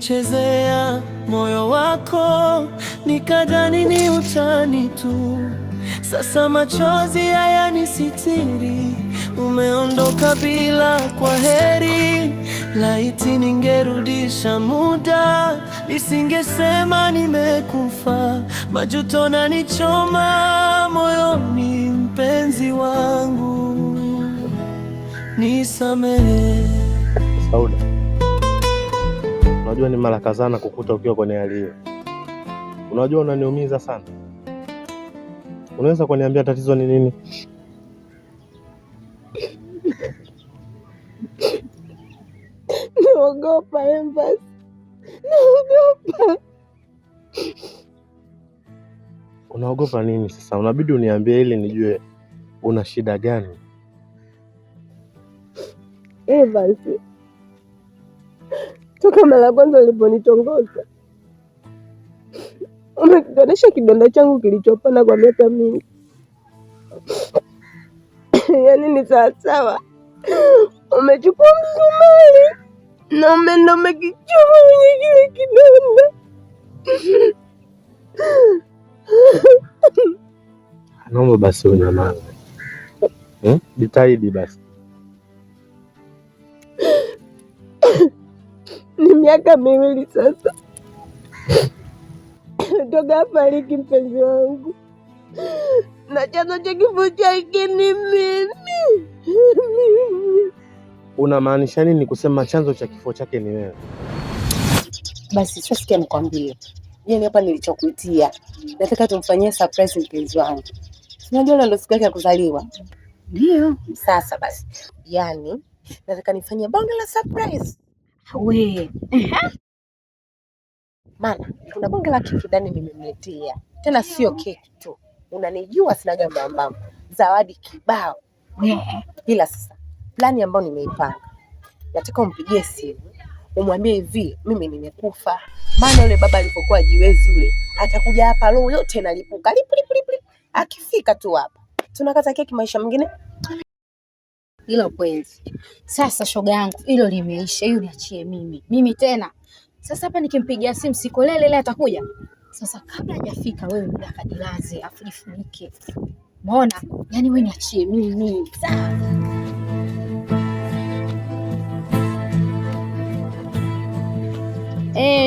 Umenichezea moyo wako, nikadhani ni utani tu. Sasa machozi hayanisitiri, umeondoka bila kwaheri. Laiti ningerudisha muda, nisingesema nimekufa. Majuto nanichoma moyoni, mpenzi wangu, nisamehe. Sauda, unajua ni mara kadhaa kukuta ukiwa kwenye hali hiyo. Unajua unaniumiza sana. Unaweza kuniambia tatizo ni nini? Naogopa Embassy. Naogopa. Unaogopa nini sasa? Unabidi uniambie ili nijue una shida gani. Embassy, toka mara kwanza uliponitongoza umekitonesha kidonda changu kilichopana kwa miaka mingi. Yaani ni sawasawa umechukua msumari na umeenda umekichoma kwenye kile kidonda. Naomba basi unyamaze. Jitahidi basi. Ni miaka miwili sasa toka afariki mpenzi wangu, na chanzo cha kifo chake ni mimi. Unamaanisha nini kusema chanzo cha kifo chake ni wewe? Basi sasa sikia nikwambie. Yaani hapa nilichokuitia, nataka tumfanyie surprise mpenzi wangu. Unajua leo ndo siku yake ya kuzaliwa. Ndio. Sasa basi, yaani nataka nifanyie bonge la surprise. We. Maana kuna bonge la keki ndani nimemletea. Tena sio keki tu. Unanijua sina gamba mbamba. Zawadi kibao. Ila sasa plani ambayo nimeipanga, nataka umpigie simu umwambie hivi mimi nimekufa. Maana yule baba alipokuwa jiwezi yule atakuja hapa roho yote inalipuka. Lip. Akifika tu hapa tunakata keki, maisha mengine. Hilo kweli. Sasa shoga yangu, hilo limeisha, hiyo niachie mimi tena. Sasa hapa nikimpigia simu sikolele ile atakuja. Sasa kabla hajafika wewe muda kajilaze afu jifunike. Umeona? Yaani wewe niachie mimi. Sawa.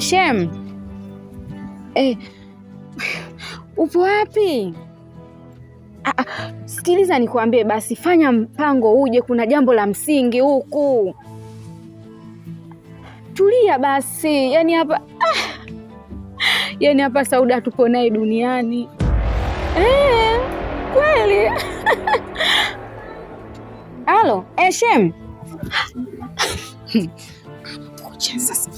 Shem. Upo wapi? Sikiliza nikwambie basi, fanya mpango uje, kuna jambo la msingi huku. Tulia basi, yaani hapa Sauda tupo naye duniani. Kweli. Halo, Shem. Kucha sasa.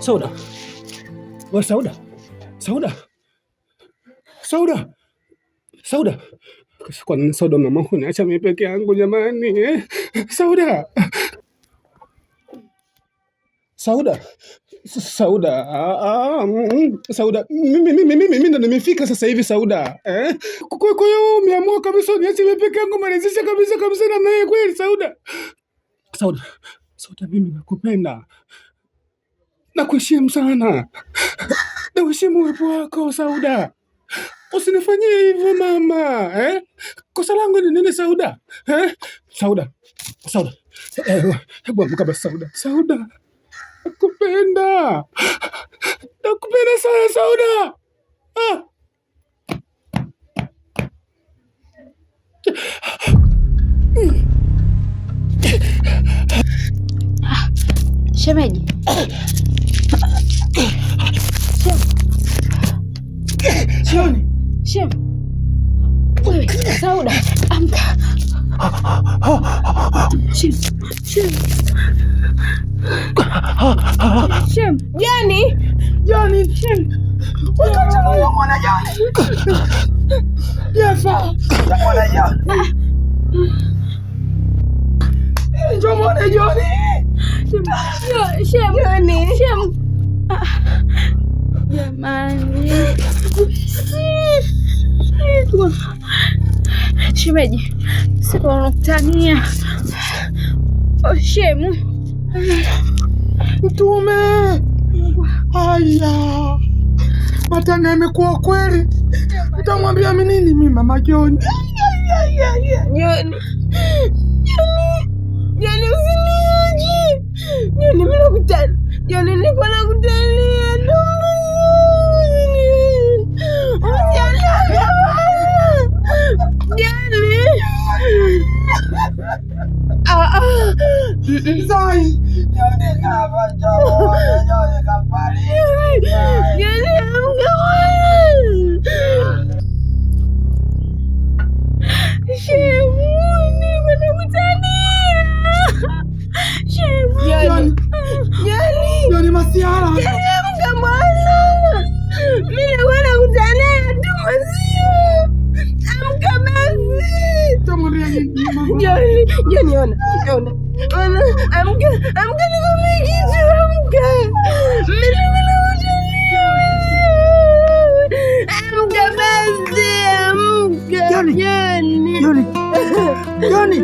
Sauda. Wa Sauda. Kwa nini Sauda mama huniacha mimi peke yangu jamani? Sauda. Mimi ndo nimefika sasa hivi Sauda. Kwa hiyo umeamua kabisa uniache mimi peke yangu, malizisha kabisa na mimi kweli Sauda. Sauda, mimi nakupenda. Nakuheshimu sana. Nauheshimu uwepo wako Sauda. Usinifanyie hivyo mama. Kosa langu ni nini Sauda? Sauda. Hebu amka basi Sauda. Sauda. Nakupenda sana Sauda. Shemeji. Shem. Wewe Sauda, amka. Shem. Jani. Shem. Wakati mwana Jani. Jefa. Mwana Jani. Njoo mwana Jani. Shem. Jamani. Shemeji, siku unakutania Shemu Mtume. Haya, matanga yamekuwa kweli. Utamwambia mimi nini mimi Mama Joni? Joni usiniache. Joni mimi nakutana. Joni niko nakutania ndugu. Usiangalie. Joni. Zai. Joni kama Joni kapali. Joni amka. Shemu, niko nakutania. Shemu. Joni masiara. Amka bwana. Mimi niko nakutania tu mazio. Amka basi. Tamwambia nini mama? Joni ona. Amka niko mikitu amka. Mimi niko nakutania. Amka basi amka. Joni.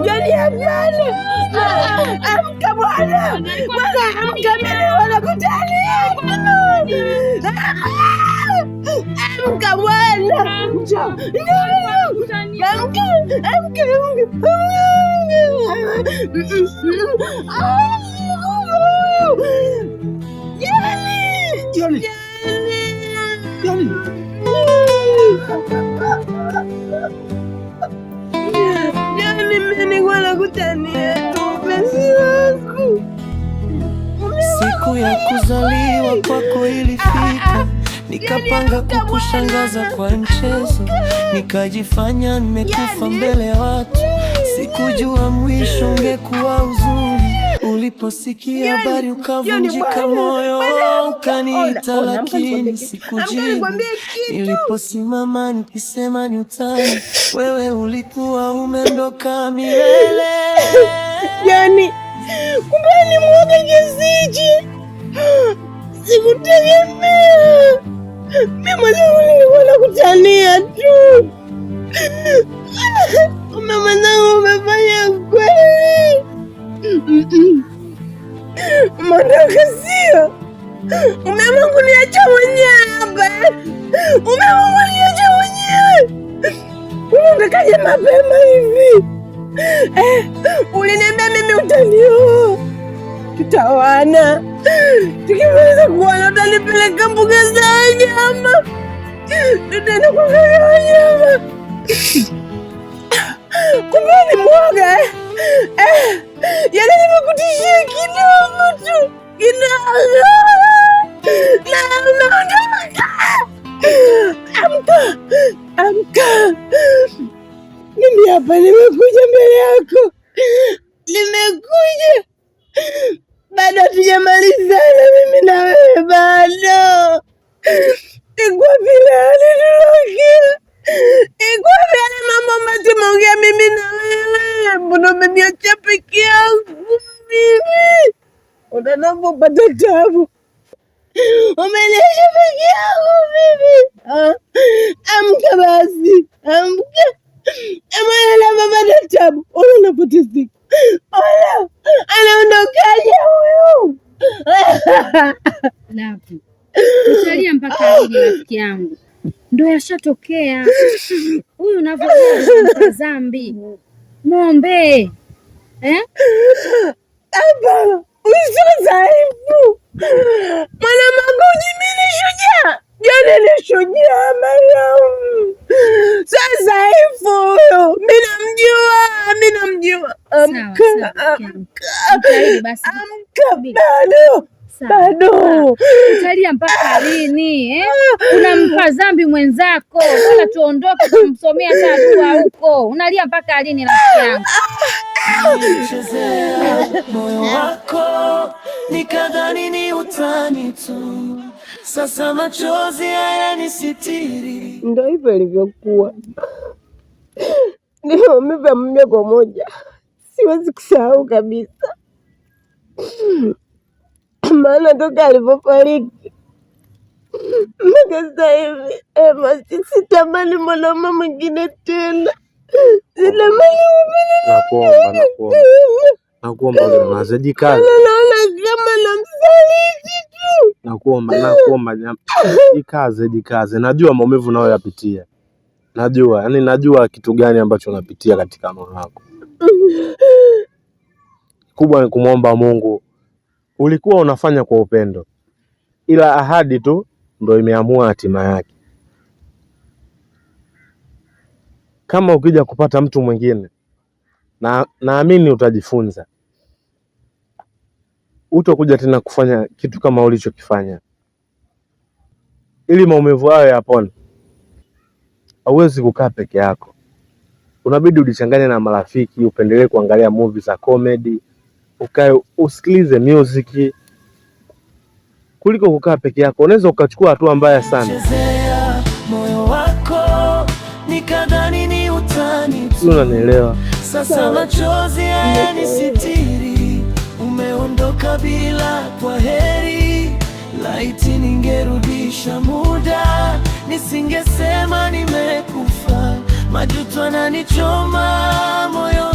Joni hapana. Amka bwana. Amka mimi wanakutania. Amka bwana. Njoo. Amka. Joni. Mimi niko nakutania tu mpenzi wangu. Siku ya kuzaliwa kwako ilifika, nikapanga kukushangaza kwa mchezo, nikajifanya nimekufa mbele ya watu. Sikujua mwisho ungekuwa huzuni. Uliposikia habari ukavunjika moyo, ukaniita lakini sikujibu. Niliposimama nikisema ni utani, wewe ulikuwa umeondoka milele. Joni, kumbe ni mwoga kiasiji. Sikutegemea. Mimi mwanangu nilikuwa nakutania tu. Mama zangu umefanya kweli. Umeondoka sio? Umeamua kuniacha mwenyewe hapa. Umeamua kuniacha mwenyewe. Unaondokaje mapema hivi? Uliniambia mimi utanioa. Tutaoana. Tukimaliza kuoana utanipeleka mbuga za wanyama. Tutaenda kuangalia wanyama. Kumbe ni mwoga. Yaani nimekutishia kidogo tu. Kidogo. Na unaondoka. Amka. Mimi hapa nimekuja mbele yako. Nimekuja. Bado hatujamalizana mimi na wewe bado. Iko vile alitulokia. Iko vile mambo ambayo tumeongea mimi na wewe. Mbona umeniacha peke yangu mimi? Unanapopata tabu. Umeniacha peke yangu mimi. Amka basi. Amka. Amana baba tabu. Unapoteseka. Ola, anaondokaje huyu? Lapi. Utalia mpaka aje rafiki yangu. Ndio yashatokea. Huyu unavyoona dhambi. Muombe. Hapa, usio dhaifu. Mwanamke mimi ni shujaa. Joni ni shujaa Mariam. Sasa dhaifu huyo. Mimi namjua. Amka. Bado. Utalia mpaka lini? Unampa dhambi mwenzako. Wala tuondoke kumsomea hata dua huko. Unalia mpaka lini rafiki yangu? Chezea moyo wako, nikadhani ni utani tu. Sasa machozi hayanisitiri. Ndio hivyo ilivyokuwa. Ndio mimi moja kwa moja. Siwezi kusahau kabisa. maana toka alipofariki mpaka sasa hivi Ema, sitamani mwanaume mwingine tena. Nakuomba unyamaze, jikaze. Naona kama namsaliti tu. Nakuomba jikaze. Najua maumivu unayoyapitia. Najua kitu gani ambacho unapitia katika moyo wako. Kubwa ni kumwomba Mungu. Ulikuwa unafanya kwa upendo, ila ahadi tu ndio imeamua hatima yake. Kama ukija kupata mtu mwingine, naamini utajifunza. Utakuja tena kufanya kitu kama ulichokifanya. Ili maumivu hayo yapone, hauwezi kukaa peke yako. Unabidi ujichanganye na marafiki, upendelee kuangalia movie za comedy, ukae usikilize music kuliko kukaa peke yako. Unaweza ukachukua hatua mbaya sana. Chezea moyo wako nikadhani ni utani tu. Unanielewa? Sasa machozi hayanisitiri, umeondoka bila kwaheri. Laiti ningerudisha muda, nisingesema nimekufa. Majuto yananichoma moyo